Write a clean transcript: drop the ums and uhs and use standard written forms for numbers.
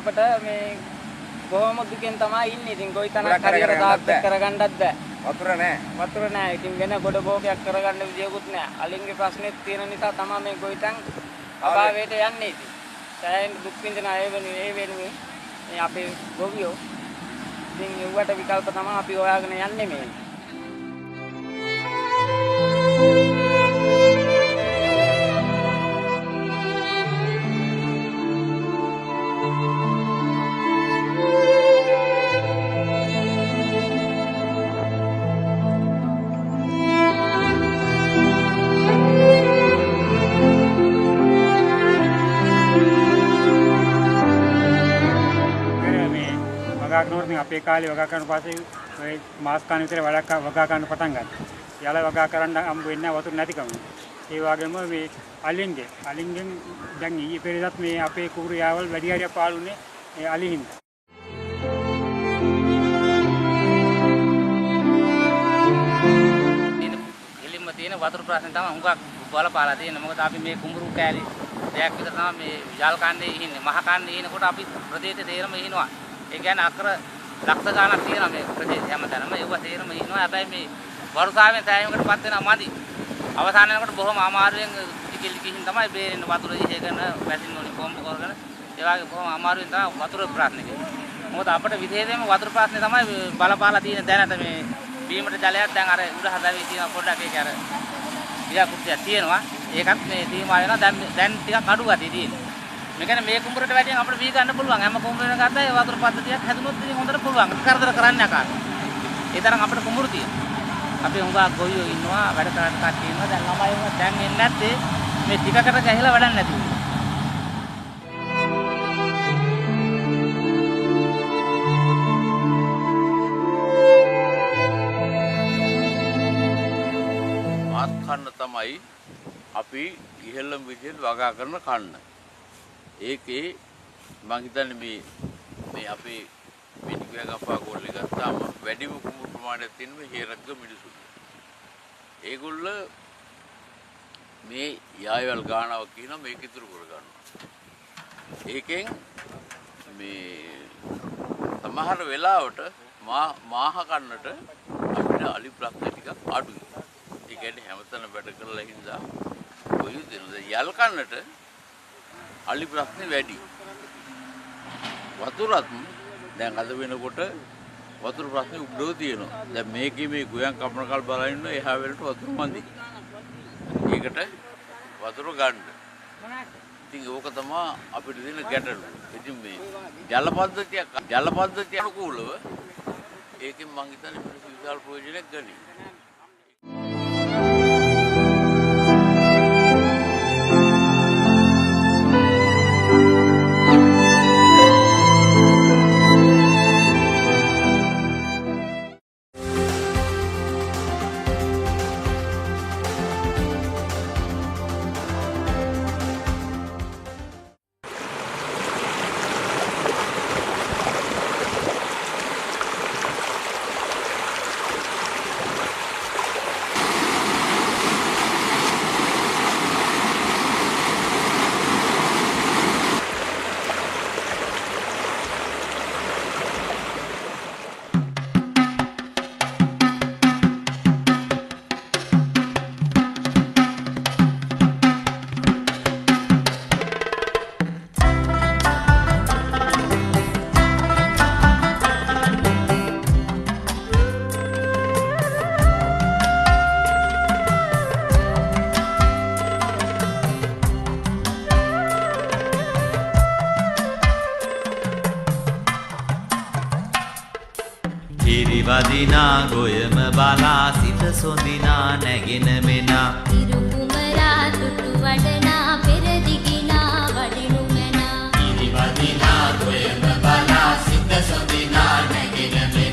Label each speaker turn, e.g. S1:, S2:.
S1: අපිට මේ බොහොම දුකෙන් තමයි ඉන්නේ. ඉතින් කොයිතරම් හරියට තාක්ෂ කරගන්නත් බෑ. වතුර නැහැ. ඉතින් වෙන ගොඩ භෝගයක් කරගන්න විදියකුත් නැහැ. අලින්ගේ ප්‍රශ්නෙත් තියෙන නිසා තමයි මේ ගොවිතැන් අභාවයට යන්නේ. ඉතින් සෑහෙන දුක් විඳින අය වෙනුවෙන් මේ අපේ ගොවියෝ ඉතින් ඒවට විකල්ප තමයි අපි හොයාගෙන යන්නේ මේ.
S2: අපේ කාලේ වගා කරන පස්සේ මේ මාස් කාණ විතර වගා ගන්න පටන් ගත්තා. යාළ වගා කරන්න හම්බ වෙන්නේ වතුර නැතිකම. ඒ වගේම මේ අලින්ගෙන් දැන් ඊයේ පෙරේදත් මේ අපේ කුරු යාවල් වැඩි හරියක් පාළුනේ මේ අලින්.
S3: එළින්ම තියෙන වතුර ප්‍රශ්න තමයි හුඟක් බලපාලා තියෙන්නේ. මොකද අපි මේ කුඹුරු කෑලි දෙයක් විතර තමයි මේ යාල් කන්නේ ඉන්නේ. මහ කන්නේ ඉනකොට අපි ප්‍රදේශයේ තේරම ඉනවා. ඒ කියන්නේ අක්කර ලක්ෂ ගණනක් තියෙනවා මේ ප්‍රදේශය හැමතැනම. ඒව තේරම ඉනවා. හැබැයි මේ වර්ෂාවෙන් සෑයීමකටපත් වෙනවා මදි. අවසාන වෙනකොට බොහොම අමාරුවෙන් කිහින් තමයි බේරෙන්න වතුර ඉහගෙන වැසින්න ඕනි කොම්බ කරගෙන. ඒ වගේ බොහොම අමාරුවෙන් තමයි වතුර ප්‍රශ්නේ. මොකද අපිට විශේෂයෙන්ම වතුර ප්‍රශ්නේ තමයි බලපාලා තියෙන දැනට මේ බීමට ජලයක් දැන් අර උඩ හදාවි තියෙන පොඩ්ඩක් ඒක අර වියකුත්තියක් තියෙනවා. ඒකත් මේ තීමා වෙනවා. දැන් ටිකක් අඩු ගතිය තියෙනවා. මේ කියන්නේ මේ කුඹරට වැඩියෙන් අපිට වී ගන්න පුළුවන්. හැම කුඹරෙන් ගත්තා ඒ වතුර පද්ධතියක් හැදුනොත් ඉතින් හොඳට පුළුවන්. කරදර කරන්නේ නැහැ. ඒ තරම් අපිට කුඹුරු තියෙනවා. අපි හුඟක් ගොවියෝ ඉන්නවා වැඩ කරන්න කට්ටිය ඉන්නවා. දැන් ළමයි වුණා දැන් එන්නේ නැත්තේ මේ ටිකකට ගහලා වැඩක් නැති වෙනවා.
S4: මාත් කන්න තමයි අපි ඉහෙළම විදිහට වගා කරන කන්න. ඒකේ මම හිතන්නේ මේ අපේ පිටිගිය ගපා ගෝල්ලේ ගත්තාම වැඩිම කුඹුරු ප්‍රමාණයක් තියෙන මේ හේරග්ග මිනිසු. ඒගොල්ල මේ යායවල් ගානාවක් කියනවා මේක ඉතුරු කර ගන්නවා. ඒකෙන් මේ සමහර වෙලාවට මාහ කන්නට අපිට අලි ප්‍රශ්න ටිකක් අඩුයි. ඒ කියන්නේ හැමතැනම වැඩ කරලා හින්දා කොයි දෙනද යල් කන්නට අලි ප්‍රශ්නේ වැඩි. වතුරත් දැන් අද වෙනකොට වතුර ප්‍රශ්නේ උඩව තියෙනවා. දැන් මේකේ මේ ගොයන් කපන කල් බලන ඉන්න එහා වෙලට වතුර මදි. ඒකට වතුර ගන්න. ඉතින් ඕක තමයි අපිට දෙන ගැටලුව. ඉතින් මේ ජල පද්ධතිය අනුකූලව ඒකෙන් මං හිතන්නේ විශාල ප්‍රයෝජනයක් ගනී.
S5: වදිනා ගොයම බලා සිත සොඳිනා නැගෙන මෙනා
S6: ඉරුකුමරා තුටු වඩනා පෙරදිගිනා වඩිනු මැනා
S5: ඉරි වදිනා ගොයම බලා සිත සොඳිනා නැගෙන මෙනා